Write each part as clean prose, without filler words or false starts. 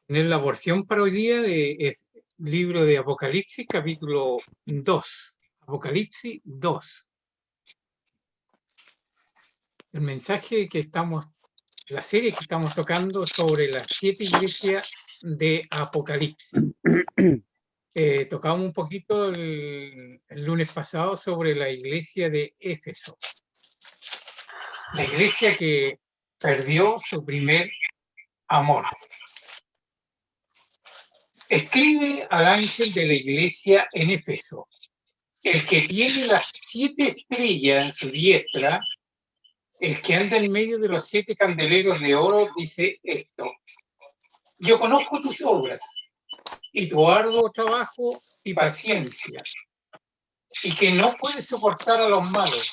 Tener la porción para hoy día del libro de Apocalipsis, capítulo 2. Apocalipsis 2. El mensaje que estamos, la serie que estamos tocando sobre las 7 iglesias de Apocalipsis. Tocamos un poquito el lunes pasado sobre la iglesia de Éfeso. La iglesia que perdió su primer amor. Escribe al ángel de la iglesia en Éfeso: el que tiene las 7 estrellas en su diestra, el que anda en medio de los 7 candeleros de oro, dice esto: yo conozco tus obras y tu arduo trabajo y paciencia, y que no puedes soportar a los malos,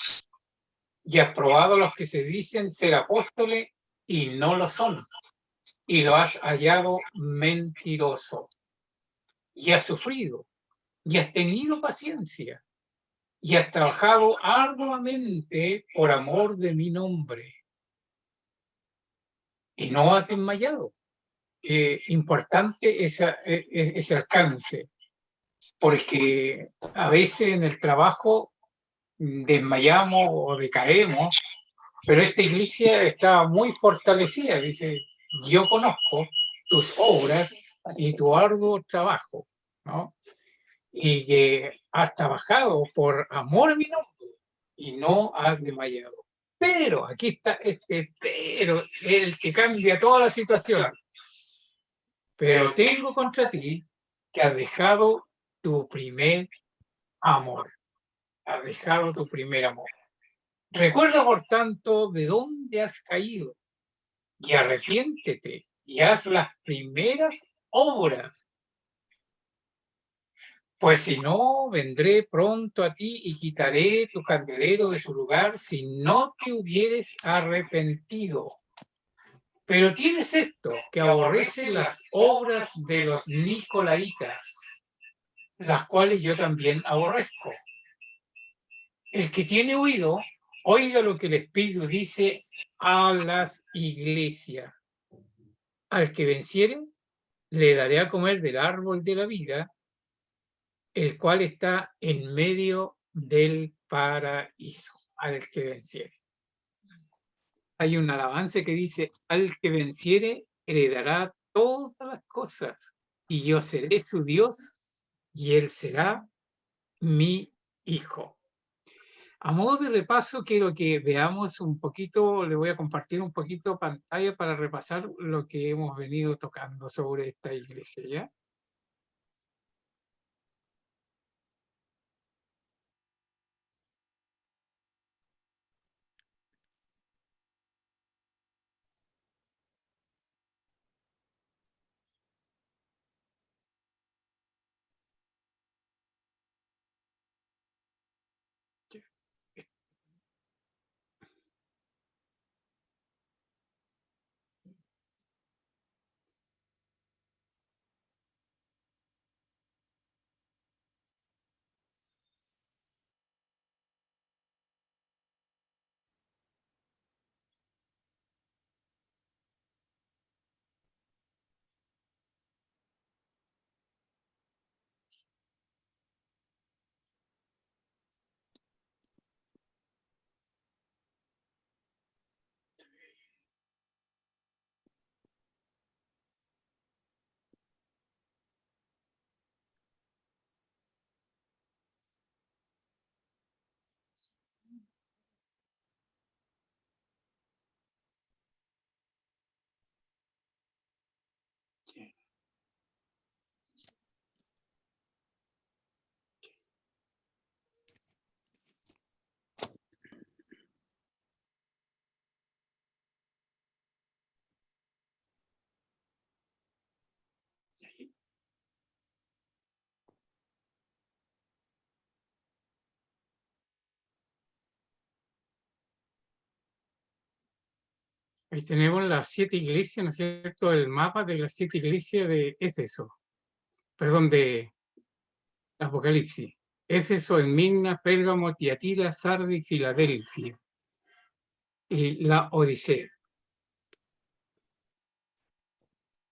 y has probado a los que se dicen ser apóstoles y no lo son, y lo has hallado mentiroso, y has sufrido, y has tenido paciencia, y has trabajado arduamente por amor de mi nombre, y no has desmayado. Importante ese alcance, porque a veces en el trabajo desmayamos o decaemos, pero esta iglesia está muy fortalecida. Dice: yo conozco tus obras y tu arduo trabajo, ¿no? Y que has trabajado por amor a mi nombre y no has desmayado. Pero, aquí está este pero, el que cambia toda la situación. Pero tengo contra ti que has dejado tu primer amor. Has dejado tu primer amor. Recuerda, por tanto, de dónde has caído, y arrepiéntete y haz las primeras obras. Pues si no, vendré pronto a ti y quitaré tu candelero de su lugar si no te hubieres arrepentido. Pero tienes esto, que aborreces las obras de los nicolaitas, las cuales yo también aborrezco. El que tiene oído, oiga lo que el Espíritu dice a las iglesias. Al que venciere, le daré a comer del árbol de la vida, el cual está en medio del paraíso. Al que venciere. Hay un alabanza que dice: al que venciere, heredará todas las cosas, y yo seré su Dios, y él será mi hijo. A modo de repaso, quiero que veamos un poquito, le voy a compartir un poquito pantalla para repasar lo que hemos venido tocando sobre esta iglesia, ¿ya? Ahí tenemos las 7 iglesias, ¿no es cierto? El mapa de las 7 iglesias de Éfeso, perdón, de Apocalipsis. Éfeso, Esmirna, Pérgamo, Tiatira, Sardis, Filadelfia y la Odisea.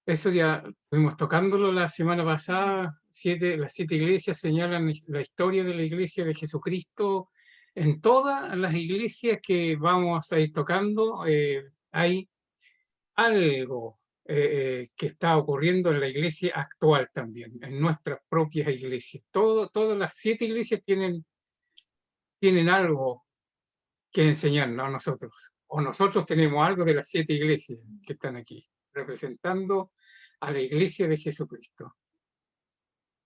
Eso ya estuvimos tocándolo la semana pasada. Las 7 iglesias señalan la historia de la iglesia de Jesucristo. En todas las iglesias que vamos a ir tocando hay algo que está ocurriendo en la iglesia actual también, en nuestras propias iglesias. Todas las 7 iglesias tienen algo que enseñarnos a nosotros, o nosotros tenemos algo de las 7 iglesias que están aquí, representando a la iglesia de Jesucristo.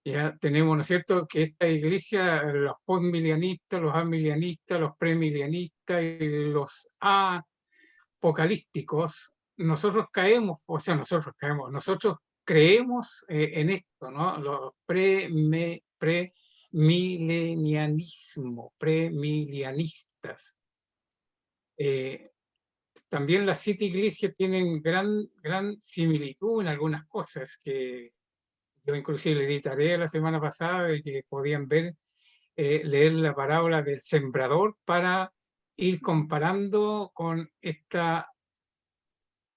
Ya tenemos, ¿no es cierto?, que esta iglesia, los postmilianistas, los amilianistas, los premilianistas y los apocalípticos, nosotros caemos, o sea, nosotros creemos en esto, ¿no? Los premilenianistas. También las 7 iglesias tienen gran similitud en algunas cosas que yo inclusive le di tarea la semana pasada de que podían leer la parábola del sembrador para ir comparando con esta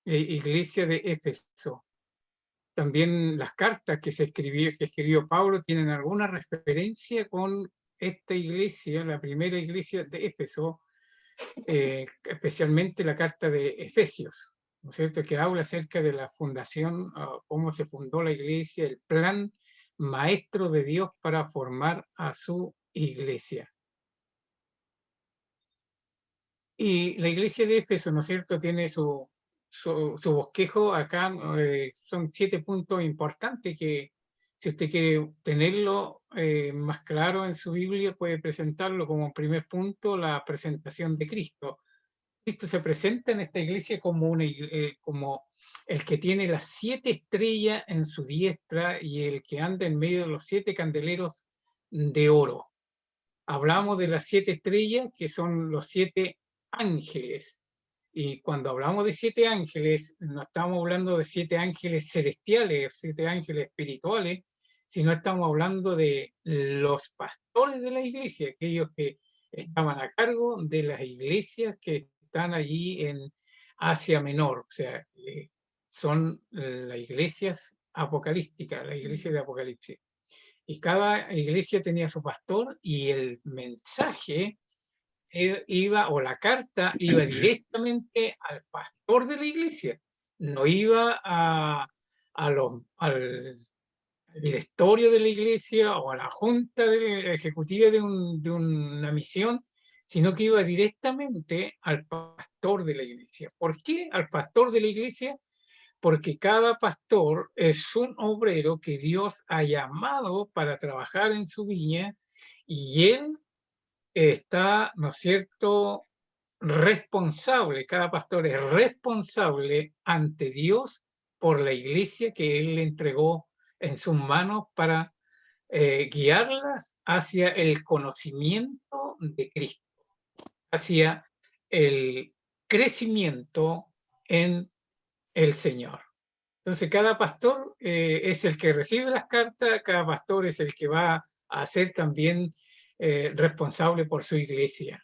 iglesia de Éfeso. También las cartas que escribió Pablo tienen alguna referencia con esta iglesia, la primera iglesia de Éfeso, especialmente la carta de Efesios, ¿no es cierto?, que habla acerca de la fundación, cómo se fundó la iglesia, el plan maestro de Dios para formar a su iglesia. Y la iglesia de Éfeso, ¿no es cierto?, tiene su bosquejo acá. Son 7 puntos importantes que, si usted quiere tenerlo más claro en su Biblia, puede presentarlo como primer punto, la presentación de Cristo. Cristo se presenta en esta iglesia como como el que tiene las 7 estrellas en su diestra y el que anda en medio de los 7 candeleros de oro. Hablamos de las 7 estrellas, que son los 7 ángeles. Y cuando hablamos de 7 ángeles, no estamos hablando de 7 ángeles celestiales, 7 ángeles espirituales, sino estamos hablando de los pastores de la iglesia, aquellos que estaban a cargo de las iglesias que están allí en Asia Menor. O sea, son las iglesias apocalípticas, la iglesia de Apocalipsis. Y cada iglesia tenía su pastor y el mensaje iba, o la carta iba directamente al pastor de la iglesia, no iba al directorio de la iglesia o a la junta ejecutiva de una misión, sino que iba directamente al pastor de la iglesia. ¿Por qué al pastor de la iglesia? Porque cada pastor es un obrero que Dios ha llamado para trabajar en su viña y él está, ¿no es cierto?, responsable. Cada pastor es responsable ante Dios por la iglesia que él le entregó en sus manos para guiarlas hacia el conocimiento de Cristo, hacia el crecimiento en el Señor. Entonces, cada pastor es el que recibe las cartas, cada pastor es el que va a ser también responsable por su iglesia.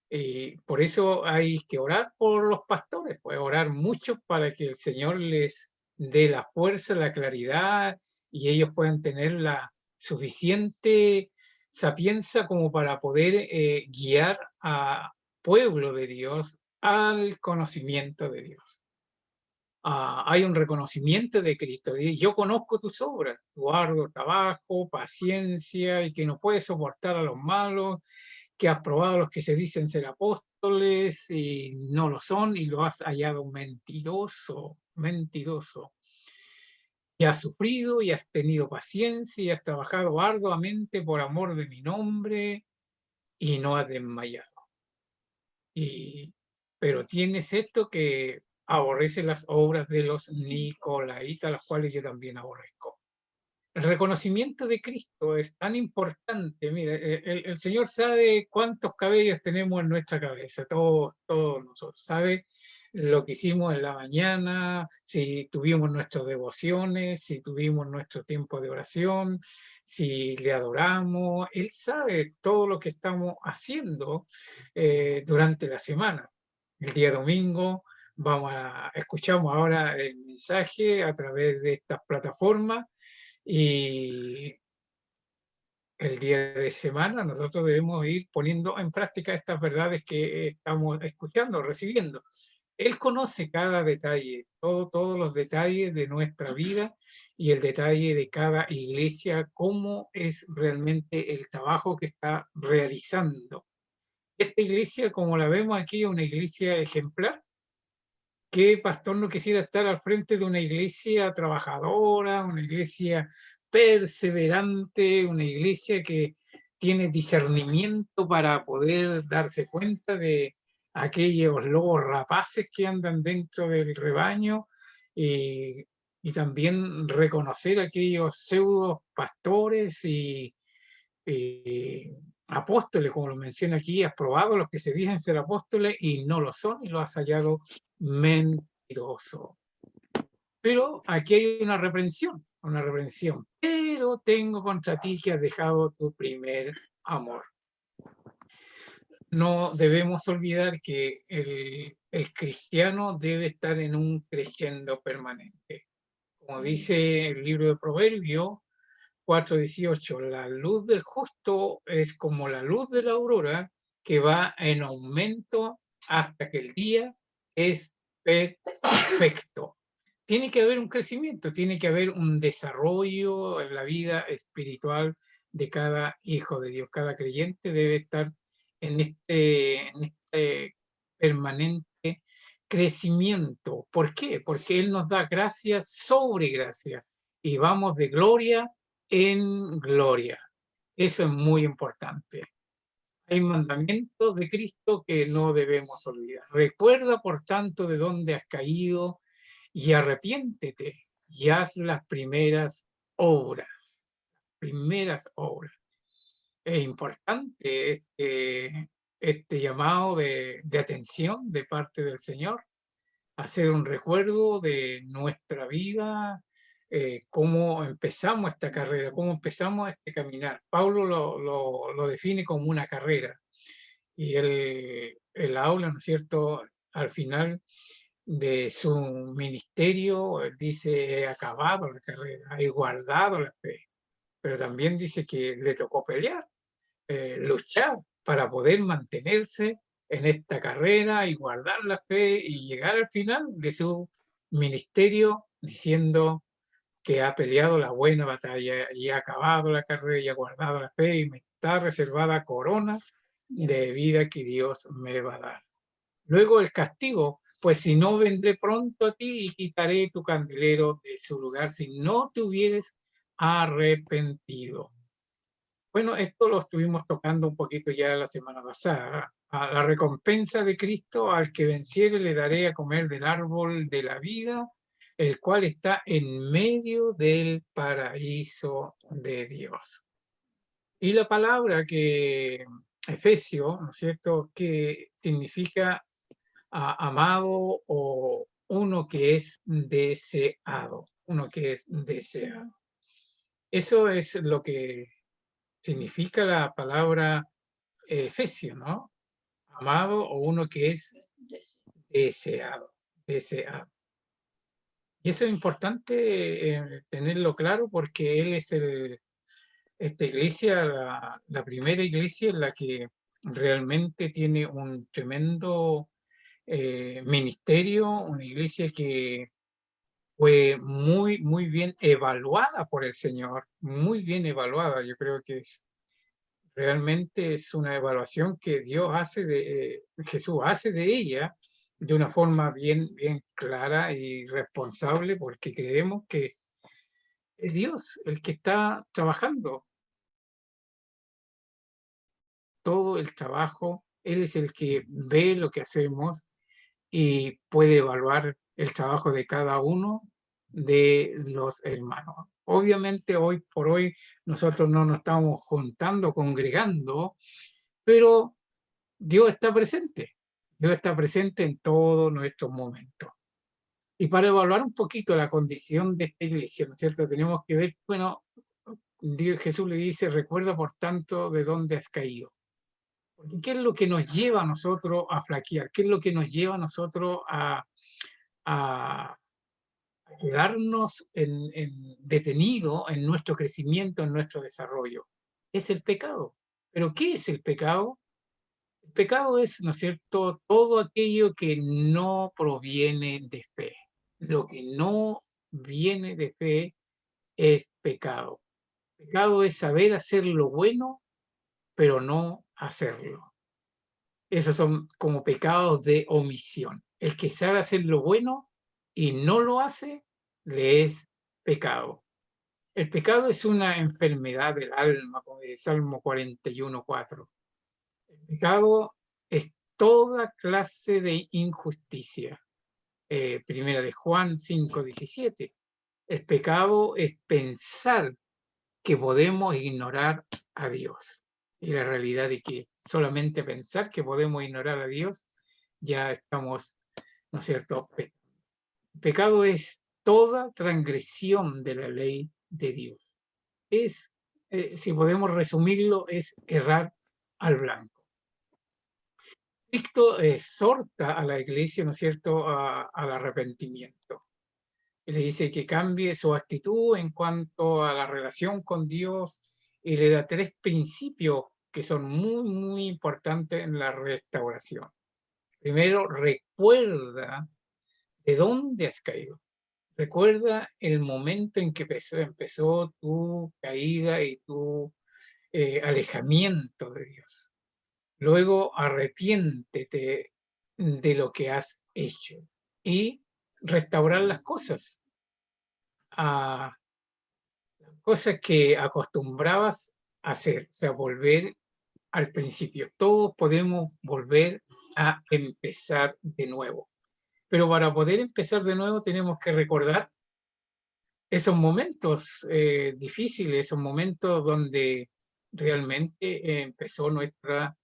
Y por eso hay que orar por los pastores, pues orar mucho para que el Señor les dé la fuerza, la claridad y ellos puedan tener la suficiente sapiencia como para poder guiar a pueblo de Dios al conocimiento de Dios. Hay un reconocimiento de Cristo. Yo conozco tus obras, tu arduo trabajo, paciencia y que no puedes soportar a los malos, que has probado a los que se dicen ser apóstoles y no lo son y lo has hallado mentiroso. Y has sufrido y has tenido paciencia y has trabajado arduamente por amor de mi nombre y no has desmayado. Pero tienes esto, que aborrece las obras de los nicolaitas, las cuales yo también aborrezco. El reconocimiento de Cristo es tan importante. Mira, el Señor sabe cuántos cabellos tenemos en nuestra cabeza, todos nosotros. Sabe lo que hicimos en la mañana, si tuvimos nuestras devociones, si tuvimos nuestro tiempo de oración, si le adoramos. Él sabe todo lo que estamos haciendo durante la semana. El día domingo escuchamos ahora el mensaje a través de estas plataformas y el día de semana nosotros debemos ir poniendo en práctica estas verdades que estamos escuchando, recibiendo. Él conoce cada detalle, todos los detalles de nuestra vida y el detalle de cada iglesia, cómo es realmente el trabajo que está realizando. Esta iglesia, como la vemos aquí, es una iglesia ejemplar. ¿Qué pastor no quisiera estar al frente de una iglesia trabajadora, una iglesia perseverante, una iglesia que tiene discernimiento para poder darse cuenta de aquellos lobos rapaces que andan dentro del rebaño y también reconocer aquellos pseudo pastores y apóstoles, como lo menciona aquí, has probado los que se dicen ser apóstoles y no lo son y lo has hallado mentiroso. Pero aquí hay una reprensión. Pero tengo contra ti que has dejado tu primer amor. No debemos olvidar que el cristiano debe estar en un creciendo permanente. Como dice el libro de Proverbios 4:18, la luz del justo es como la luz de la aurora que va en aumento hasta que el día es perfecto. Tiene que haber un crecimiento, tiene que haber un desarrollo en la vida espiritual de cada hijo de Dios. Cada creyente debe estar en este permanente crecimiento. ¿Por qué? Porque Él nos da gracia sobre gracia y vamos de gloria en gloria. Eso es muy importante. Hay mandamientos de Cristo que no debemos olvidar. Recuerda, por tanto, de dónde has caído y arrepiéntete y haz las primeras obras. Primeras obras. Es importante este llamado de atención de parte del Señor, hacer un recuerdo de nuestra vida, cómo empezamos esta carrera, cómo empezamos este caminar. Pablo lo define como una carrera y él habla, ¿no es cierto?, al final de su ministerio, él dice, he acabado la carrera, he guardado la fe, pero también dice que le tocó pelear, luchar para poder mantenerse en esta carrera y guardar la fe y llegar al final de su ministerio diciendo que ha peleado la buena batalla y ha acabado la carrera y ha guardado la fe y me está reservada corona de vida que Dios me va a dar. Luego el castigo, pues si no vendré pronto a ti y quitaré tu candelero de su lugar si no te hubieres arrepentido. Bueno, esto lo estuvimos tocando un poquito ya la semana pasada. A la recompensa de Cristo, al que venciere le daré a comer del árbol de la vida, el cual está en medio del paraíso de Dios. Y la palabra que Efesio, ¿no es cierto?, que significa amado o uno que es deseado, uno que es deseado. Eso es lo que significa la palabra Efesio, ¿no? Amado o uno que es deseado, deseado. Y eso es importante tenerlo claro porque él es esta iglesia, la primera iglesia en la que realmente tiene un tremendo ministerio, una iglesia que fue muy bien evaluada por el Señor, muy bien evaluada. Yo creo que realmente es una evaluación que Dios hace Jesús hace de ella de una forma bien clara y responsable, porque creemos que es Dios el que está trabajando todo el trabajo, Él es el que ve lo que hacemos y puede evaluar el trabajo de cada uno de los hermanos. Obviamente hoy por hoy nosotros no nos estamos juntando, congregando, pero Dios está presente. Dios está presente en todos nuestros momentos. Y para evaluar un poquito la condición de esta iglesia, ¿no es cierto? Tenemos que ver, bueno, Jesús le dice, recuerda por tanto de dónde has caído. Porque ¿qué es lo que nos lleva a nosotros a flaquear? ¿Qué es lo que nos lleva a nosotros a quedarnos detenido en nuestro crecimiento, en nuestro desarrollo. Es el pecado. ¿Pero qué es el pecado? El pecado es, ¿no es cierto?, todo aquello que no proviene de fe. Lo que no viene de fe es pecado. Pecado es saber hacer lo bueno, pero no hacerlo. Esos son como pecados de omisión. El que sabe hacer lo bueno y no lo hace, le es pecado. El pecado es una enfermedad del alma, como dice Salmo 41:4. El pecado es toda clase de injusticia. Primera de Juan 5:17. El pecado es pensar que podemos ignorar a Dios. Y la realidad de que solamente pensar que podemos ignorar a Dios, ya estamos, ¿no es cierto? Pecado es toda transgresión de la ley de Dios. Es, si podemos resumirlo, es errar al blanco. Cristo exhorta a la iglesia, ¿no es cierto?, al arrepentimiento. Le dice que cambie su actitud en cuanto a la relación con Dios y le da 3 principios que son muy, muy importantes en la restauración. Primero, recuerda de dónde has caído. Recuerda el momento en que empezó tu caída y tu alejamiento de Dios. Luego, arrepiéntete de lo que has hecho y restaurar las cosas. A cosas que acostumbrabas a hacer, o sea, volver al principio. Todos podemos volver a empezar de nuevo. Pero para poder empezar de nuevo tenemos que recordar esos momentos difíciles, esos momentos donde realmente empezó nuestra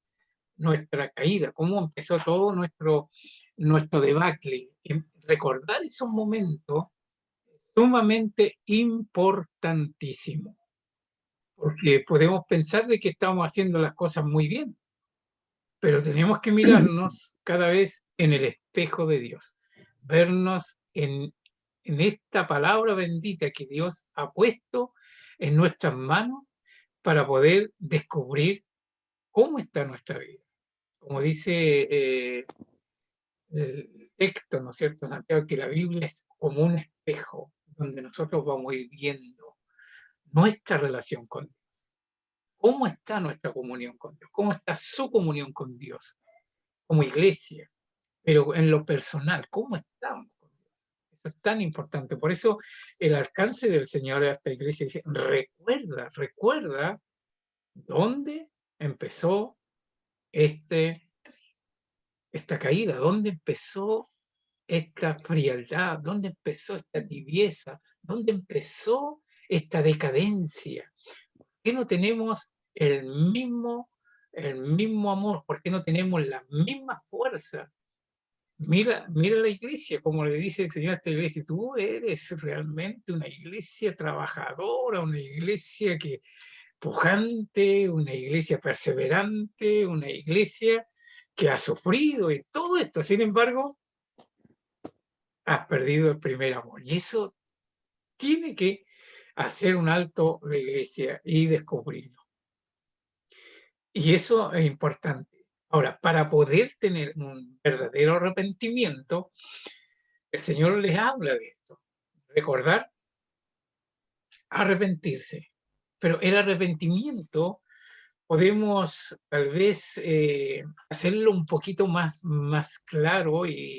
caída, cómo empezó todo nuestro debacle. Recordar esos momentos sumamente importantísimo, porque podemos pensar de que estamos haciendo las cosas muy bien, pero tenemos que mirarnos cada vez en el espejo de Dios, vernos en esta palabra bendita que Dios ha puesto en nuestras manos para poder descubrir cómo está nuestra vida. Como dice el texto, ¿no es cierto?, Santiago, que la Biblia es como un espejo donde nosotros vamos a ir viendo nuestra relación con Dios. ¿Cómo está nuestra comunión con Dios? ¿Cómo está su comunión con Dios como iglesia? Pero en lo personal, ¿cómo estamos con Dios? Eso es tan importante. Por eso el alcance del Señor a esta iglesia dice, recuerda dónde empezó este, esta caída, dónde empezó esta frialdad, dónde empezó esta tibieza, dónde empezó esta decadencia. ¿Por qué no tenemos el mismo amor? ¿Por qué no tenemos la misma fuerza? Mira la iglesia, como le dice el Señor a esta iglesia, tú eres realmente una iglesia trabajadora, una iglesia que pujante, una iglesia perseverante, una iglesia que ha sufrido y todo esto. Sin embargo, has perdido el primer amor. Y eso tiene que hacer un alto la iglesia y descubrirlo. Y eso es importante. Ahora, para poder tener un verdadero arrepentimiento, el Señor les habla de esto. Recordar, arrepentirse. Pero el arrepentimiento podemos tal vez hacerlo un poquito más claro y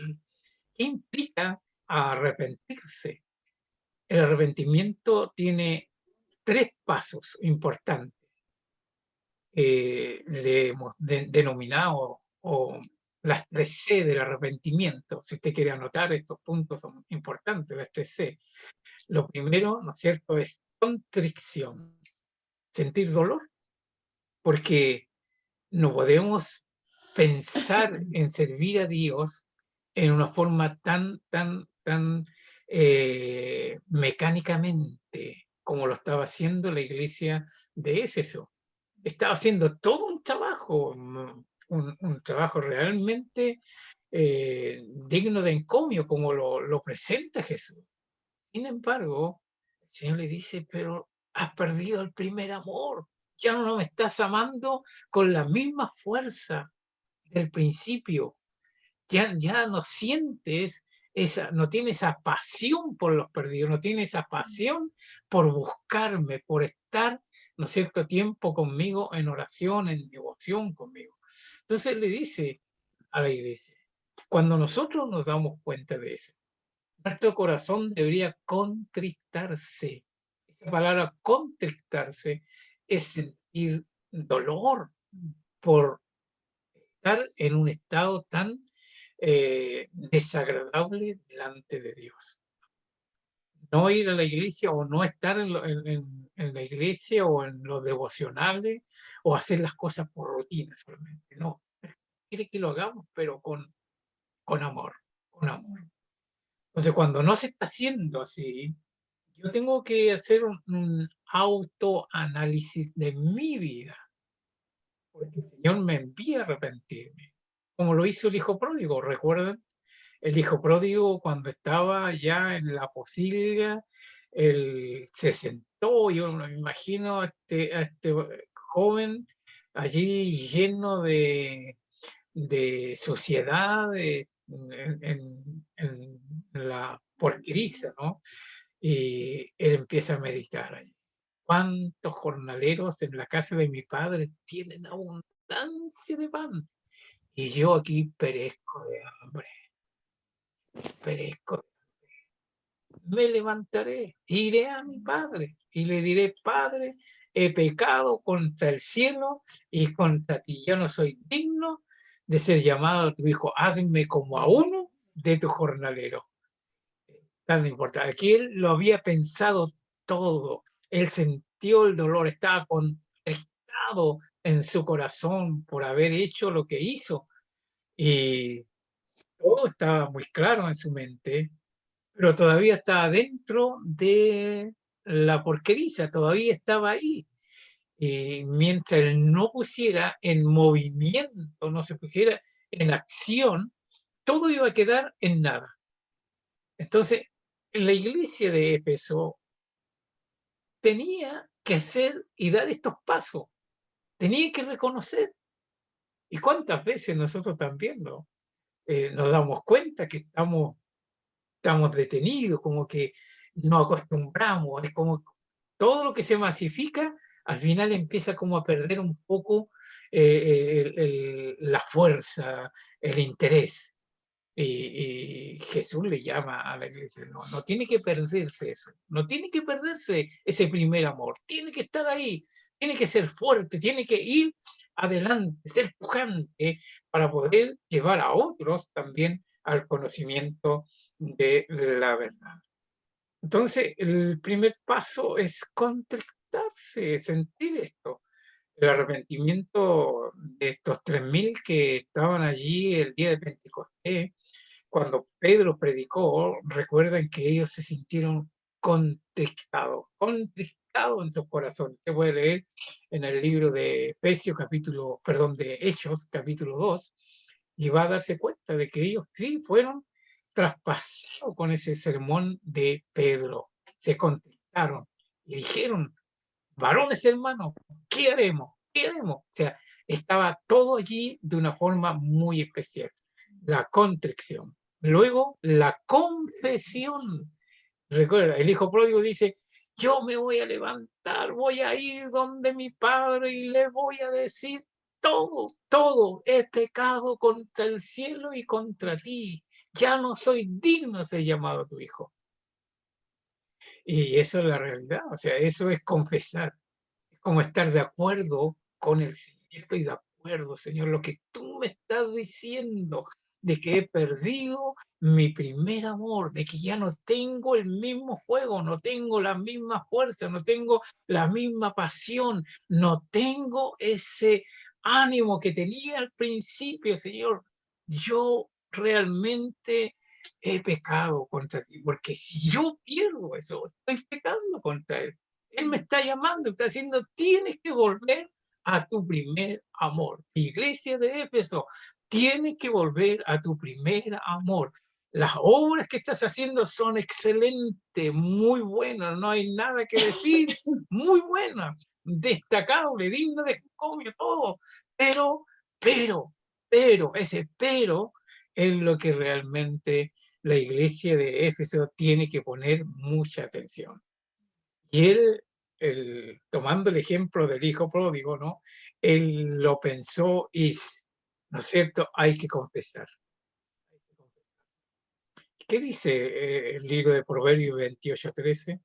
qué implica arrepentirse. El arrepentimiento tiene 3 pasos importantes, le hemos denominado o las 3 C del arrepentimiento. Si usted quiere anotar, estos puntos son importantes, las 3 C. Lo primero, ¿no es cierto?, es contrición, sentir dolor, porque no podemos pensar en servir a Dios en una forma tan mecánicamente como lo estaba haciendo la iglesia de Éfeso. Estaba haciendo todo un trabajo, un trabajo realmente digno de encomio, como lo presenta Jesús. Sin embargo, el Señor le dice, pero has perdido el primer amor, ya no me estás amando con la misma fuerza del principio, ya no sientes no tienes esa pasión por los perdidos, no tienes esa pasión por buscarme, por estar, ¿no es cierto?, tiempo conmigo en oración, en devoción conmigo. Entonces le dice a la iglesia, cuando nosotros nos damos cuenta de eso, nuestro corazón debería contristarse. Esa palabra contristarse es sentir dolor por estar en un estado tan desagradable delante de Dios. No ir a la iglesia o no estar en la iglesia o en los devocionales o hacer las cosas por rutina solamente. No, quiere que lo hagamos, pero con amor, con amor. Entonces, cuando no se está haciendo así, yo tengo que hacer un autoanálisis de mi vida, porque el Señor me envía a arrepentirme, como lo hizo el hijo pródigo. ¿Recuerdan? El hijo pródigo, cuando estaba ya en la posilga, él se sentó, yo me imagino a este joven allí lleno de suciedad, en la porqueriza, ¿no? Y él empieza a meditar allí. ¿Cuántos jornaleros en la casa de mi padre tienen abundancia de pan? Y yo aquí perezco de hambre, perezco. Me levantaré, iré a mi padre y le diré, Padre, he pecado contra el cielo y contra ti. Yo no soy digno de ser llamado tu hijo. Hazme como a uno de tus jornaleros. Tan importante. Aquí él lo había pensado todo. Él sintió el dolor, estaba contristado en su corazón por haber hecho lo que hizo. Y todo estaba muy claro en su mente, pero todavía estaba dentro de la porqueriza, todavía estaba ahí. Y mientras él no pusiera en movimiento, no se pusiera en acción, todo iba a quedar en nada. Entonces, la iglesia de Éfeso tenía que hacer y dar estos pasos, tenía que reconocer. ¿Y cuántas veces nosotros también nos damos cuenta que estamos detenidos, como que nos acostumbramos, es como todo lo que se masifica, al final empieza como a perder un poco la fuerza, el interés. Y Jesús le llama a la iglesia, no tiene que perderse eso, no tiene que perderse ese primer amor, tiene que estar ahí, tiene que ser fuerte, tiene que ir adelante, ser pujante para poder llevar a otros también al conocimiento de la verdad. Entonces, el primer paso es contrictarse, sentir esto. El arrepentimiento de estos 3000 que estaban allí el día de Pentecostés, cuando Pedro predicó, recuerden que ellos se sintieron contristados en su corazón. Usted puede leer en el libro de de Hechos, capítulo 2, y va a darse cuenta de que ellos sí fueron traspasados con ese sermón de Pedro. Se contristaron y dijeron, varones hermanos, ¿qué haremos? ¿Qué haremos? O sea, estaba todo allí de una forma muy especial. La contrición. Luego, la confesión. Recuerda, el hijo pródigo dice, yo me voy a levantar, voy a ir donde mi padre y le voy a decir todo, he pecado contra el cielo y contra ti. Ya no soy digno de ser llamado tu hijo. Y eso es la realidad, o sea, eso es confesar, es como estar de acuerdo con el Señor. Yo estoy de acuerdo, Señor, lo que tú me estás diciendo, de que he perdido mi primer amor, de que ya no tengo el mismo fuego, no tengo la misma fuerza, no tengo la misma pasión, no tengo ese ánimo que tenía al principio, Señor. Yo realmente he pecado contra ti, porque si yo pierdo eso, estoy pecando contra él. Él me está llamando, está diciendo, tienes que volver a tu primer amor. Iglesia de Éfeso, tienes que volver a tu primer amor. Las obras que estás haciendo son excelentes, muy buenas, no hay nada que decir, muy buenas, destacable, digno de encomio, todo. Ese pero es lo que realmente la iglesia de Éfeso tiene que poner mucha atención. Y él, tomando el ejemplo del hijo pródigo, ¿no? Él lo pensó y, ¿no es cierto? Hay que confesar. ¿Qué dice el libro de Proverbios 28:13?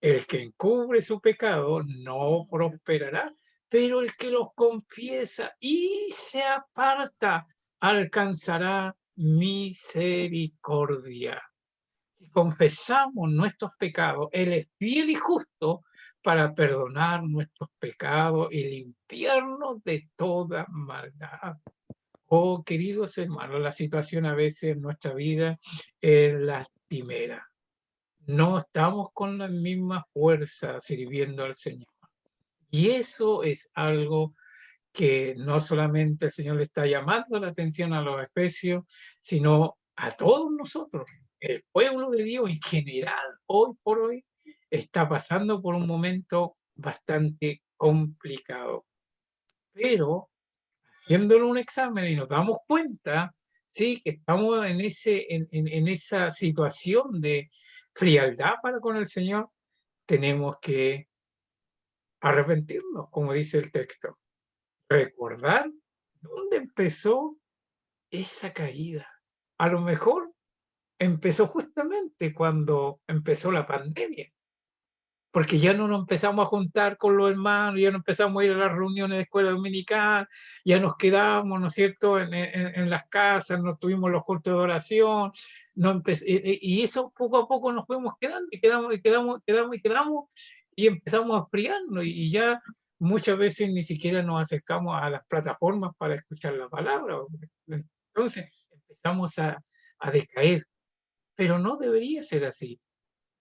El que encubre su pecado no prosperará, pero el que los confiesa y se aparta alcanzará misericordia. Si confesamos nuestros pecados, Él es fiel y justo para perdonar nuestros pecados y limpiarnos de toda maldad. Oh, queridos hermanos, la situación a veces en nuestra vida es lastimera. No estamos con la misma fuerza sirviendo al Señor. Y eso es algo que no solamente el Señor le está llamando la atención a los efesios, sino a todos nosotros. El pueblo de Dios en general, hoy por hoy, está pasando por un momento bastante complicado. Pero haciéndolo un examen y nos damos cuenta, sí, que estamos en esa situación de frialdad para con el Señor, tenemos que arrepentirnos, como dice el texto, recordar dónde empezó esa caída. A lo mejor empezó justamente cuando empezó la pandemia, porque ya no nos empezamos a juntar con los hermanos, ya no empezamos a ir a las reuniones de escuela dominical, ya nos quedamos, ¿no es cierto?, en las casas, nos tuvimos los cultos de oración, no y eso poco a poco nos fuimos quedando, y empezamos a enfriarnos, y ya muchas veces ni siquiera nos acercamos a las plataformas para escuchar la palabra. Entonces empezamos a decaer, pero no debería ser así,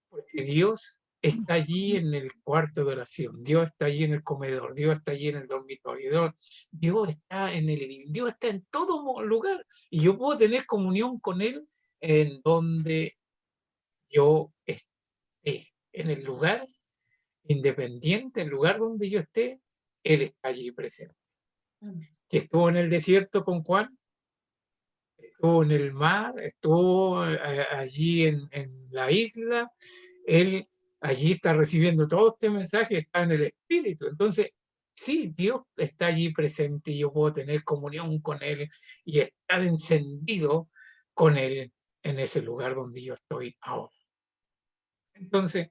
porque Dios está allí en el cuarto de oración, Dios está allí en el comedor, Dios está allí en el dormitorio, Dios está en el living, Dios está en todo lugar, y yo puedo tener comunión con Él en donde yo esté, en el lugar independiente, el lugar donde yo esté, Él está allí presente. Que estuvo en el desierto con Juan, estuvo en el mar, estuvo allí en la isla, Él allí está recibiendo todo este mensaje, está en el Espíritu. Entonces, sí, Dios está allí presente y yo puedo tener comunión con Él y estar encendido con Él en ese lugar donde yo estoy ahora. Entonces,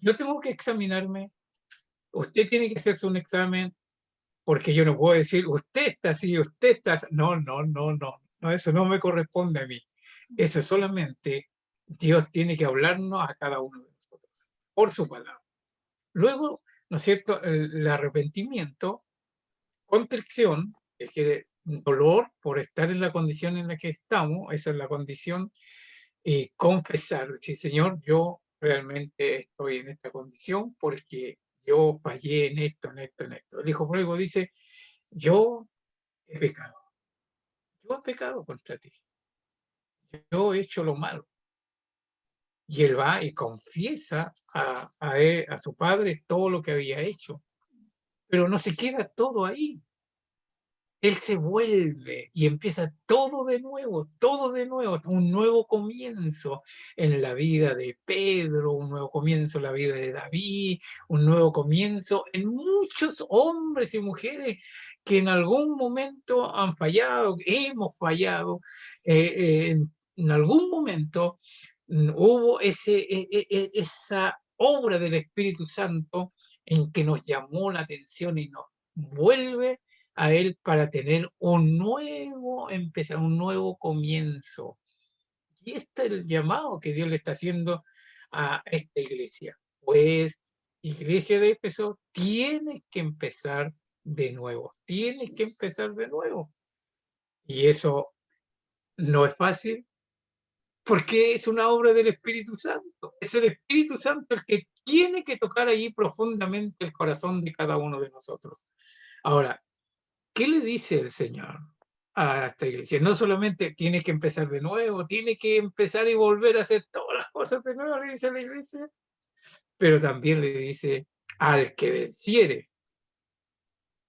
yo tengo que examinarme, usted tiene que hacerse un examen, porque yo no puedo decir, usted está así, usted está así. No, no, no, no, no, eso no me corresponde a mí. Eso solamente Dios tiene que hablarnos a cada uno de nosotros, por su palabra. Luego, ¿no es cierto?, el arrepentimiento, contrición, es que dolor por estar en la condición en la que estamos, esa es la condición, y confesar, decir, Señor, yo realmente estoy en esta condición porque yo fallé en esto, en esto, en esto. El hijo pródigo dice, yo he pecado, yo he pecado contra ti, yo he hecho lo malo. Y él va y confiesa a su padre todo lo que había hecho, pero no se queda todo ahí. Él se vuelve y empieza todo de nuevo, un nuevo comienzo en la vida de Pedro, un nuevo comienzo en la vida de David, un nuevo comienzo en muchos hombres y mujeres que en algún momento han fallado, hemos fallado, en algún momento hubo esa obra del Espíritu Santo en que nos llamó la atención y nos vuelve a Él para tener un nuevo empezar, un nuevo comienzo. Y este es el llamado que Dios le está haciendo a esta iglesia. Pues, iglesia de Éfeso, tienes que empezar de nuevo, tienes que empezar de nuevo. Y eso no es fácil, porque es una obra del Espíritu Santo. Es el Espíritu Santo el que tiene que tocar allí profundamente el corazón de cada uno de nosotros. Ahora, ¿qué le dice el Señor a esta iglesia. No solamente tienes que empezar de nuevo, tienes que empezar y volver a hacer todas las cosas de nuevo, le dice a la iglesia, pero también le dice al que venciere,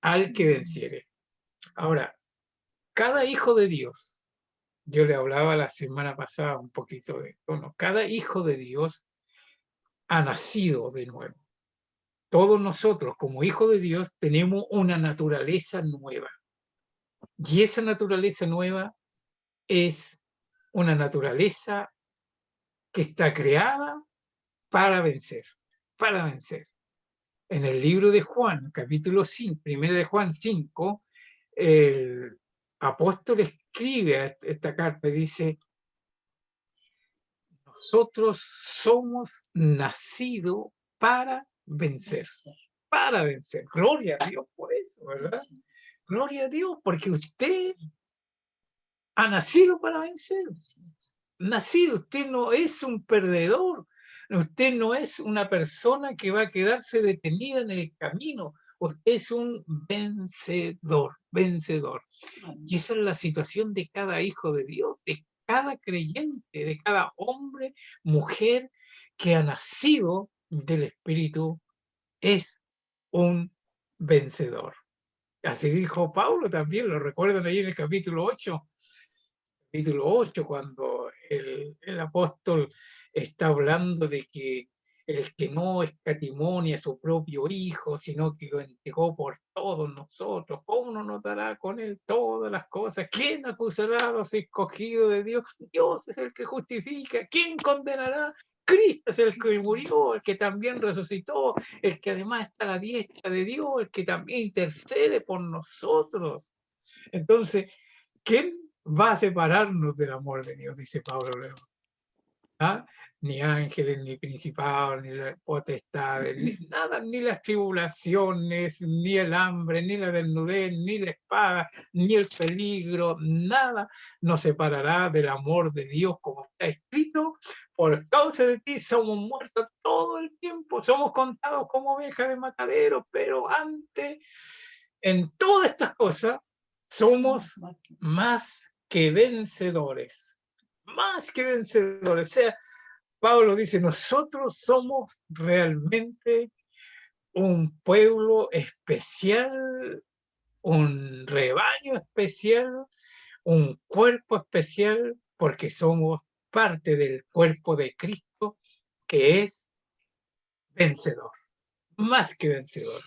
al que venciere. Ahora, cada hijo de Dios, yo le hablaba la semana pasada un poquito de esto, ¿no? Cada hijo de Dios ha nacido de nuevo. Todos nosotros, como hijos de Dios, tenemos una naturaleza nueva. Y esa naturaleza nueva es una naturaleza que está creada para vencer, para vencer. En el libro de Juan, capítulo 5, primero de Juan 5, el apóstol escribe a esta carta y dice, nosotros somos nacidos para vencer, para vencer. Gloria a Dios por eso, ¿verdad? Gloria a Dios, porque usted ha nacido para vencer. Nacido, usted no es un perdedor, usted no es una persona que va a quedarse detenida en el camino, usted es un vencedor, vencedor. Y esa es la situación de cada hijo de Dios, de cada creyente, de cada hombre, mujer que ha nacido del Espíritu, es un vencedor. Así dijo Pablo también, lo recuerdan ahí en el capítulo 8, cuando el apóstol está hablando de que el que no escatimó ni a su propio hijo, sino que lo entregó por todos nosotros, ¿cómo no nos dará con él todas las cosas? ¿Quién acusará a los escogidos de Dios? Dios es el que justifica. ¿Quién condenará? Cristo es el que murió, el que también resucitó, el que además está a la diestra de Dios, el que también intercede por nosotros. Entonces, ¿quién va a separarnos del amor de Dios? Dice Pablo luego. ¿Ah? Ni ángeles, ni principados, ni las potestades, ni nada, ni las tribulaciones, ni el hambre, ni la desnudez, ni la espada, ni el peligro, nada nos separará del amor de Dios, como está escrito, por causa de ti somos muertos todo el tiempo, somos contados como ovejas de matadero, pero antes, en todas estas cosas, somos más que vencedores. Más que vencedores. O sea, Pablo dice, nosotros somos realmente un pueblo especial, un rebaño especial, un cuerpo especial, porque somos parte del cuerpo de Cristo, que es vencedor, más que vencedor.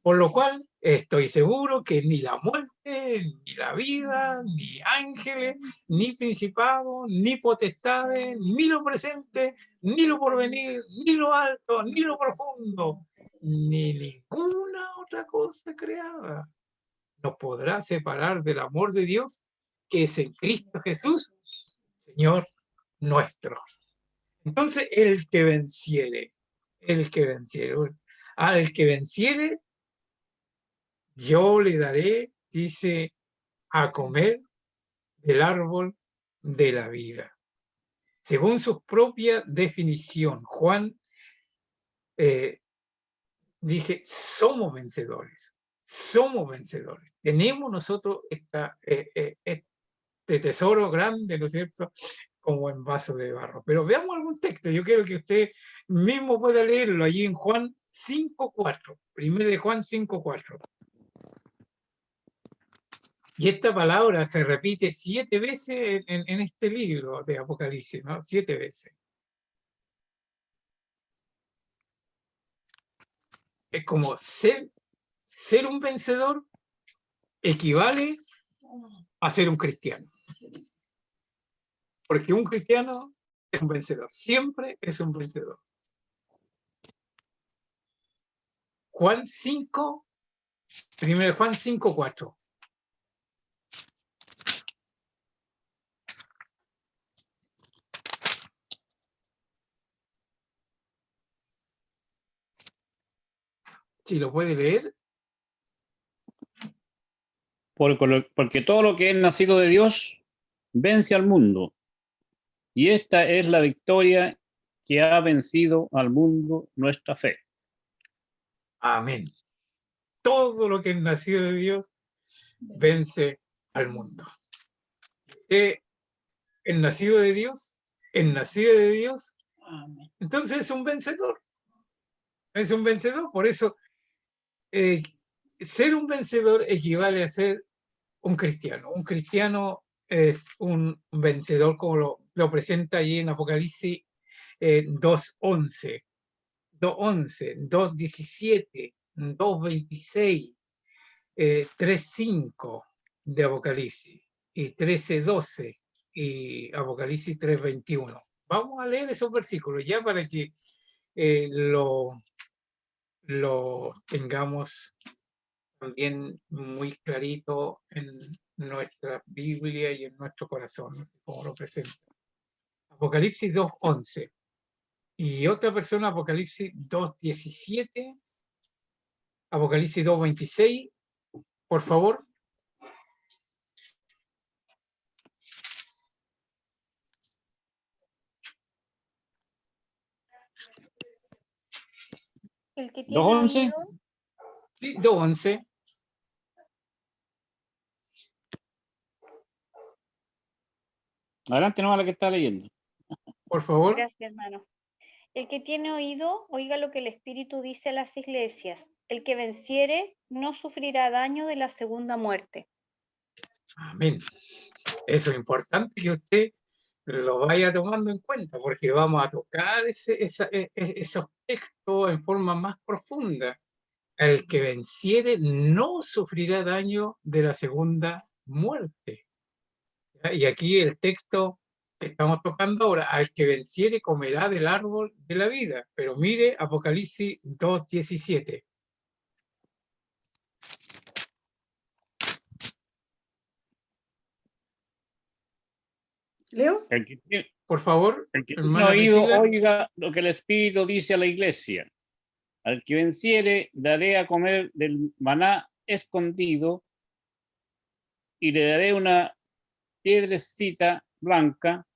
Por lo cual estoy seguro que ni la muerte, ni la vida, ni ángeles, ni principados, ni potestades, ni lo presente, ni lo porvenir, ni lo alto, ni lo profundo, ni ninguna otra cosa creada nos podrá separar del amor de Dios que es en Cristo Jesús, Señor nuestro. Entonces, el que venciere, al que venciere, yo le daré, dice, a comer del árbol de la vida. Según su propia definición, Juan dice, somos vencedores, somos vencedores. Tenemos nosotros este tesoro grande, ¿no es cierto?, como en vaso de barro. Pero veamos algún texto, yo quiero que usted mismo pueda leerlo allí en Juan 5:4, primero de Juan 5:4. Y esta palabra se repite 7 veces en este libro de Apocalipsis, ¿no? 7 veces. Es como ser un vencedor equivale a ser un cristiano. Porque un cristiano es un vencedor, siempre es un vencedor. Juan 5, 1 Juan 5:4. Si lo puede leer. Porque todo lo que es nacido de Dios vence al mundo. Y esta es la victoria que ha vencido al mundo, nuestra fe. Amén. Todo lo que es nacido de Dios vence al mundo. El nacido de Dios, el nacido de Dios, entonces es un vencedor. Es un vencedor, por eso ser un vencedor equivale a ser un cristiano. Un cristiano es un vencedor, como lo presenta allí en Apocalipsis 2:11, 2:11, 2:17, 2:26, 3:5 de Apocalipsis y 13:12 y Apocalipsis 3:21. Vamos a leer esos versículos ya para que lo tengamos también muy clarito en nuestra Biblia y en nuestro corazón, no sé cómo lo presenta. Apocalipsis 2:11 y otra persona, Apocalipsis 2:17, Apocalipsis 2:26, por favor. El que tiene 2:11. oído, Sí, 2:11. Adelante, no a la que está leyendo. Por favor. gracias, hermano. El que tiene oído, oiga lo que el Espíritu dice a las iglesias. El que venciere no sufrirá daño de la segunda muerte. Amén. Eso es importante que usted lo vaya tomando en cuenta, porque vamos a tocar esos textos en forma más profunda. El que venciere no sufrirá daño de la segunda muerte. ¿Ya? Y aquí el texto que estamos tocando ahora, al que venciere comerá del árbol de la vida. Pero mire Apocalipsis 2:17. ¿Leo? El que tiene, Por favor, el que tiene hermana oído, Priscila. oiga lo que el Espíritu dice a la iglesia. Al que venciere, daré a comer del maná escondido y le daré una piedrecita blanca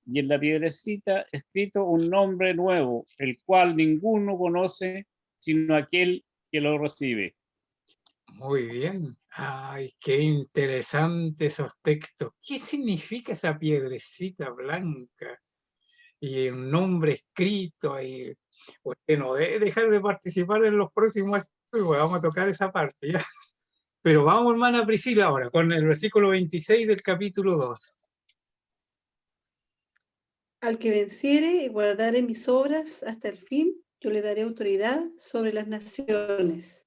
y en la piedrecita escrito un nombre nuevo, el cual ninguno conoce sino aquel que lo recibe. Muy bien. Ay, qué interesante esos textos. ¿Qué significa esa piedrecita blanca? Y un nombre escrito. Y usted no debe dejar de participar en los próximos estudios. Vamos a tocar esa parte ya. Pero vamos, hermana Priscila, ahora con el versículo 26 del capítulo 2. Al que venciere y guardare mis obras hasta el fin, yo le daré autoridad sobre las naciones.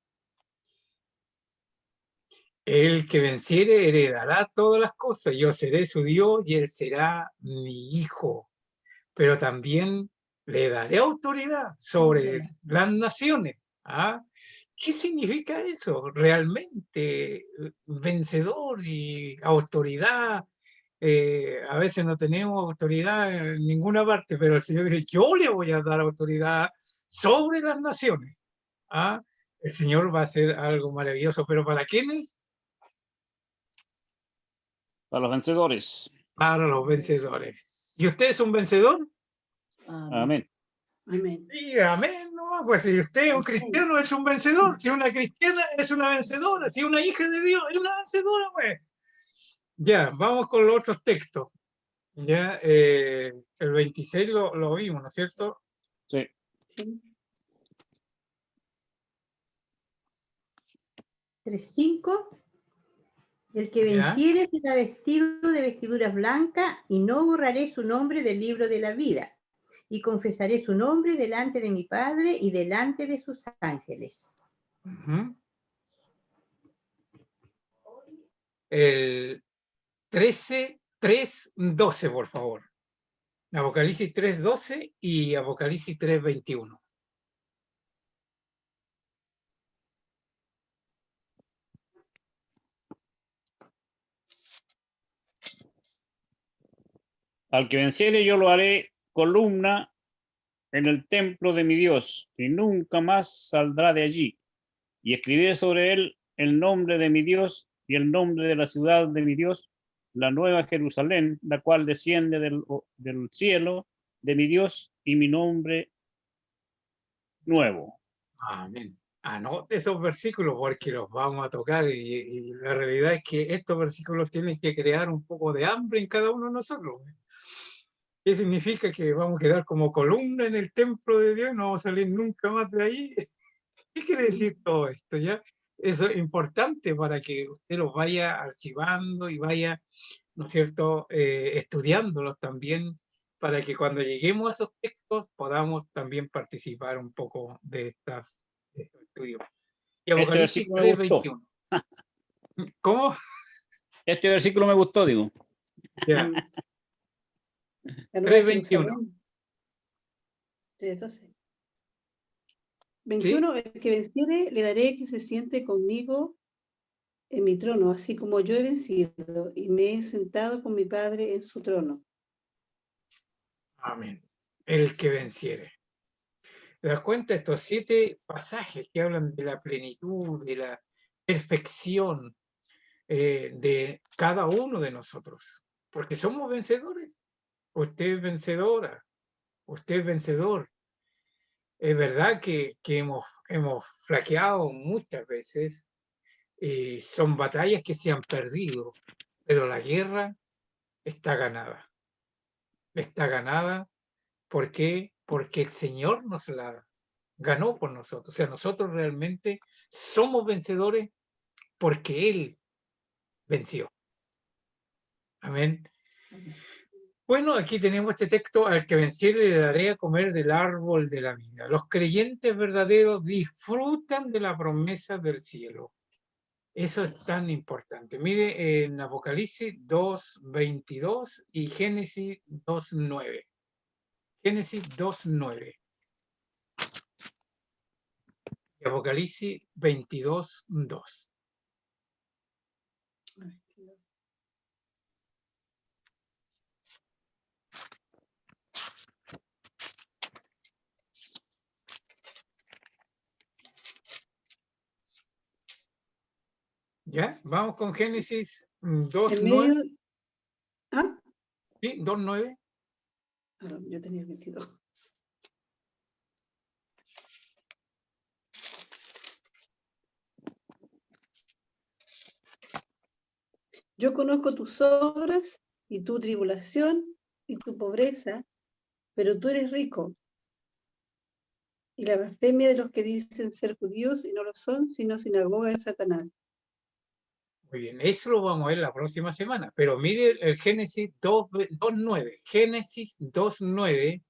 El que venciere heredará todas las cosas. Yo seré su Dios y él será mi hijo. Pero también le daré autoridad sobre las naciones. ¿Ah? ¿Qué significa eso? Realmente, vencedor y autoridad. A veces no tenemos autoridad en ninguna parte, pero el Señor dice, yo le voy a dar autoridad sobre las naciones. ¿Ah? El Señor va a hacer algo maravilloso, pero ¿para quiénes? Para los vencedores. Para los vencedores. ¿Y usted es un vencedor? Amén. Amén. Sí, amén, no, pues si usted es un cristiano es un vencedor, si una cristiana es una vencedora, si una hija de Dios es una vencedora, pues. Ya, vamos con los otros textos. Ya, el 26 lo vimos, ¿no es cierto? Sí. Sí. 3:5. El que Ya. venciere será vestido de vestiduras blancas y no borraré su nombre del libro de la vida. Y confesaré su nombre delante de mi Padre y delante de sus ángeles. Ujú. El 3:12, por favor. Apocalipsis 3:12 y Apocalipsis 3:21. Al que venciere yo lo haré columna en el templo de mi Dios y nunca más saldrá de allí. Y escribiré sobre él el nombre de mi Dios y el nombre de la ciudad de mi Dios, la nueva Jerusalén, la cual desciende del cielo de mi Dios y mi nombre nuevo. Amén. anote esos versículos porque los vamos a tocar y la realidad es que estos versículos tienen que crear un poco de hambre en cada uno de nosotros. ¿Qué significa? Que vamos a quedar como columna en el templo de Dios, no vamos a salir nunca más de ahí. ¿Qué quiere decir todo esto? ¿Ya? Eso es importante para que usted los vaya archivando y vaya, ¿no es cierto?, estudiándolos también, para que cuando lleguemos a esos textos podamos también participar un poco de estos estudios. Y Este Apocalipsis versículo me gustó. 3:21. ¿Cómo? Este versículo me gustó, digo. Ya, La Nueva 3:21. Jerusalén. 3:12. 21, el que venciere le daré que se siente conmigo en mi trono, así como yo he vencido y me he sentado con mi Padre en su trono. Amén. El que venciere. ¿Te das cuenta? Estos 7 pasajes que hablan de la plenitud, de la perfección de cada uno de nosotros, porque somos vencedores. Usted es vencedora, usted es vencedor. Es verdad que hemos flaqueado muchas veces, son batallas que se han perdido, pero la guerra está ganada. Está ganada, ¿por qué? Porque el Señor nos la ganó por nosotros. O sea, nosotros realmente somos vencedores porque Él venció. Amén. Bueno, aquí tenemos este texto: al que venciere le daré a comer del árbol de la vida. Los creyentes verdaderos disfrutan de la promesa del cielo. Eso es tan importante. Mire en Apocalipsis 2:22 y Génesis 2:9. Génesis 2:9. Y Apocalipsis 22:2. ¿Ya? Vamos con Génesis En 2:9. medio. ¿Ah? ¿Sí? 2:9. Perdón, yo tenía el 22. Yo conozco tus obras y tu tribulación y tu pobreza, pero tú eres rico. Y la blasfemia de los que dicen ser judíos y no lo son, sino sinagoga de Satanás. Muy bien, eso lo vamos a ver la próxima semana. Pero mire el Génesis 2:9. Génesis 2:9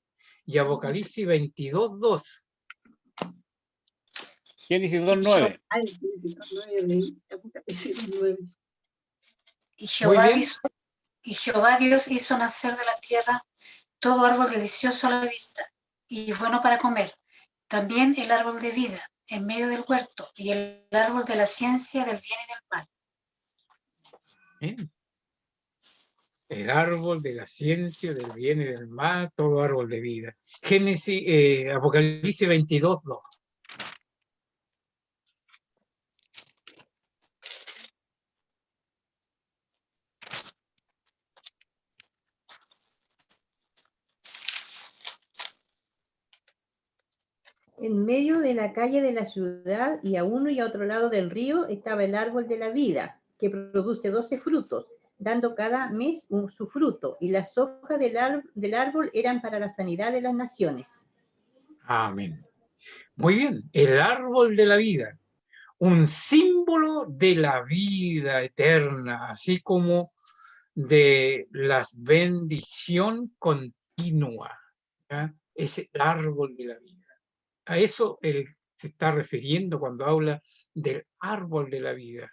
y Apocalipsis 22:2. Génesis 2:9. Ay, Génesis 2:9, Apocalipsis 2:9. Y Muy Jehová, bien. y Jehová Dios hizo nacer de la tierra todo árbol delicioso a la vista y bueno para comer, también el árbol de vida en medio del huerto y el árbol de la ciencia del bien y del mal. Bien. El árbol de la ciencia, del bien y del mal, todo árbol de vida. Génesis, Apocalipsis 22:2. En medio de la calle de la ciudad y a uno y a otro lado del río estaba el árbol de la vida, que produce 12 frutos, dando cada mes su fruto, y las hojas del árbol eran para la sanidad de las naciones. Amén. Muy bien, el árbol de la vida, un símbolo de la vida eterna, así como de la bendición continua. ¿Ya? Es el árbol de la vida. A eso él se está refiriendo cuando habla del árbol de la vida.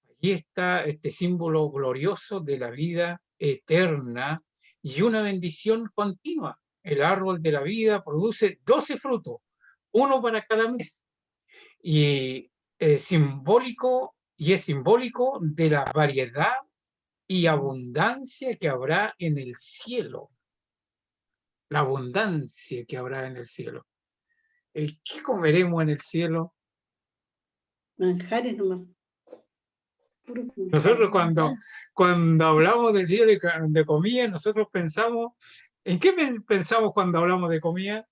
Allí está este símbolo glorioso de la vida eterna y una bendición continua. El árbol de la vida produce 12 frutos, uno para cada mes, y es simbólico de la variedad y abundancia que habrá en el cielo. La abundancia que habrá en el cielo. ¿Qué comeremos en el cielo? Manjares nomás. Nosotros cuando hablamos del cielo y de comida, nosotros pensamos, ¿en qué pensamos cuando hablamos de comida?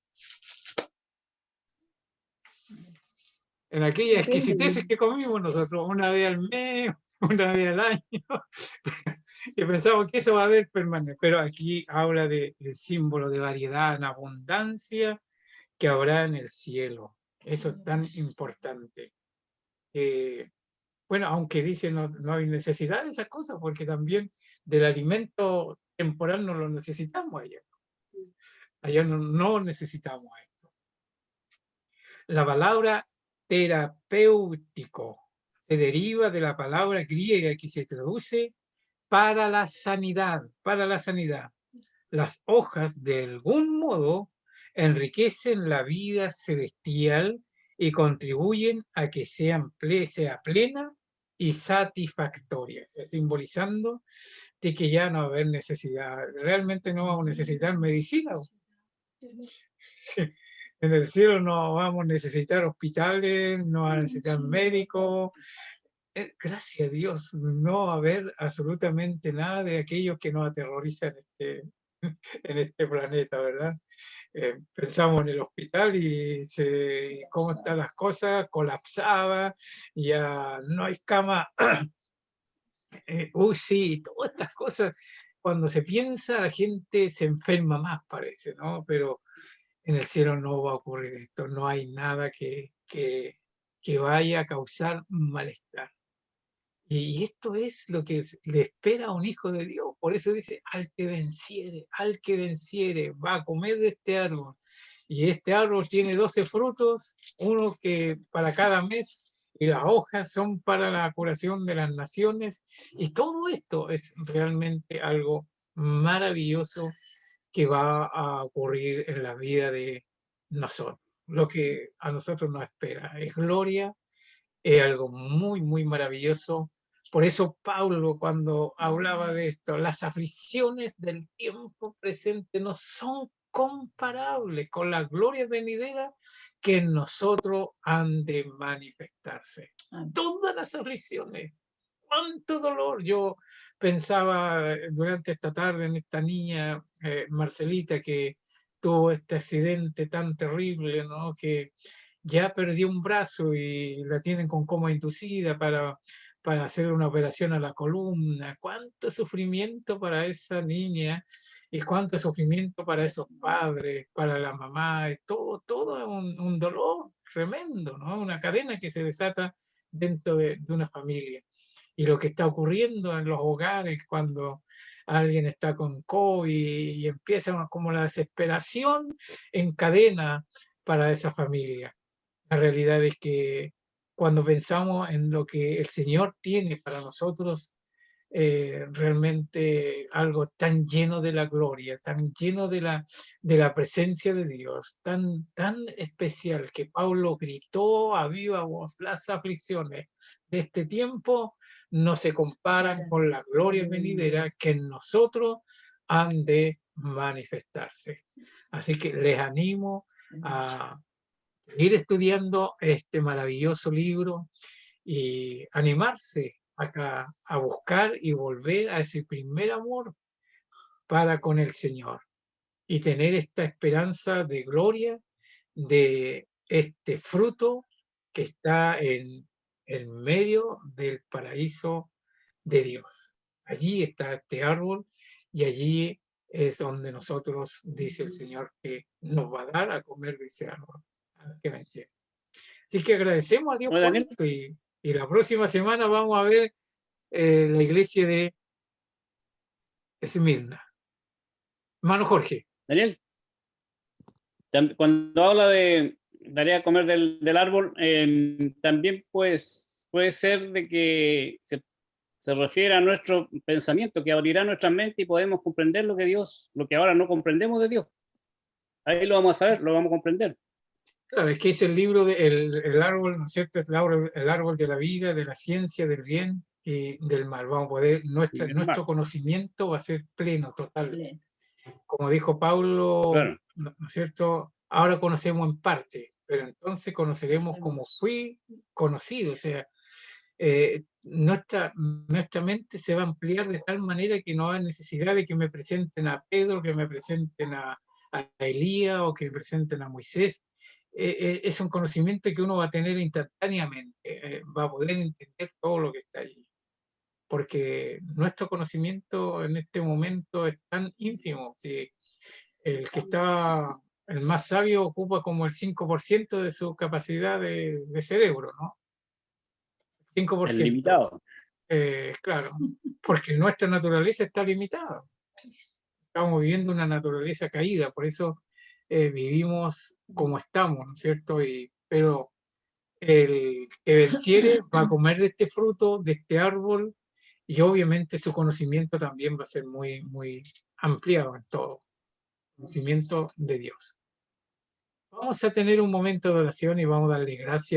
en aquellas Depende, exquisiteces que comimos nosotros, una vez al mes, una vez al año, y pensamos que eso va a haber permanente. Pero aquí habla del símbolo de variedad, en abundancia que habrá en el cielo. Eso es tan importante. Bueno, aunque dice no hay necesidad de esas cosas, porque también del alimento temporal no lo necesitamos allá. Allá no necesitamos esto. La palabra terapéutico se deriva de la palabra griega que se traduce para la sanidad, para la sanidad. Las hojas, de algún modo, enriquecen la vida celestial y contribuyen a que sea plena y satisfactoria, o sea, simbolizando de que ya no va a haber necesidad, realmente no vamos a necesitar medicina. Sí, en el cielo no vamos a necesitar hospitales, no vamos a necesitar médicos. Gracias a Dios, no va a haber absolutamente nada de aquello que nos aterroriza en este planeta, ¿verdad? Pensamos en el hospital y cómo están las cosas, colapsadas, ya no hay cama, UCI, todas estas cosas. Cuando se piensa, la gente se enferma más, parece, ¿no? Pero en el cielo no va a ocurrir esto, no hay nada que vaya a causar malestar. Y esto es lo que le espera a un hijo de Dios. Por eso dice, al que venciere, va a comer de este árbol. Y este árbol tiene 12 frutos, uno que para cada mes, y las hojas son para la curación de las naciones. Y todo esto es realmente algo maravilloso que va a ocurrir en la vida de nosotros. Lo que a nosotros nos espera es gloria, es algo muy, muy maravilloso. Por eso Pablo, cuando hablaba de esto, las aflicciones del tiempo presente no son comparables con la gloria venidera que en nosotros han de manifestarse. Todas las aflicciones, cuánto dolor. Yo pensaba durante esta tarde en esta niña, Marcelita, que tuvo este accidente tan terrible, ¿no? Que ya perdió un brazo y la tienen con coma inducida para hacer una operación a la columna. Cuánto sufrimiento para esa niña y cuánto sufrimiento para esos padres, para la mamá. Todo es un dolor tremendo, ¿no? Una cadena que se desata dentro de una familia. Y lo que está ocurriendo en los hogares cuando alguien está con COVID y empieza como la desesperación en cadena para esa familia. La realidad es que cuando pensamos en lo que el Señor tiene para nosotros, realmente algo tan lleno de la gloria, tan lleno de la presencia de Dios, tan especial que Pablo gritó a viva voz, las aflicciones de este tiempo no se comparan con la gloria venidera que en nosotros han de manifestarse. Así que les animo a ir estudiando este maravilloso libro y animarse a buscar y volver a ese primer amor para con el Señor y tener esta esperanza de gloria de este fruto que está en medio del paraíso de Dios. Allí está este árbol y allí es donde nosotros, dice el Señor, que nos va a dar a comer de ese árbol. Que vencer. Así que agradecemos a Dios Bueno, por Daniel, esto y la próxima semana vamos a ver la iglesia de Esmirna. Hermano Jorge. Daniel, cuando habla de daré a comer del árbol, también pues, puede ser de que se refiere a nuestro pensamiento, que abrirá nuestra mente y podemos comprender lo que ahora no comprendemos de Dios. Ahí lo vamos a saber, lo vamos a comprender. Claro, es que es el libro el árbol, ¿no es cierto? El árbol de la vida, de la ciencia, del bien y del mal. Vamos a poder, nuestro conocimiento va a ser pleno, total. Como dijo Pablo, Claro. ¿no es cierto? Ahora conocemos en parte, pero entonces conoceremos como fui conocido. O sea, nuestra mente se va a ampliar de tal manera que no hay necesidad de que me presenten a Pedro, que me presenten a Elías o que me presenten a Moisés. es un conocimiento que uno va a tener instantáneamente, va a poder entender todo lo que está allí. Porque nuestro conocimiento en este momento es tan ínfimo. Si el que está, el más sabio ocupa como el 5% de su capacidad de cerebro, ¿no? 5%. Es limitado. Claro, porque nuestra naturaleza está limitada. Estamos viviendo una naturaleza caída, por eso vivimos como estamos, ¿no es cierto? Pero el que venciere va a comer de este fruto, de este árbol, y obviamente su conocimiento también va a ser muy, muy ampliado en todo. Conocimiento de Dios. Vamos a tener un momento de oración y vamos a darle gracias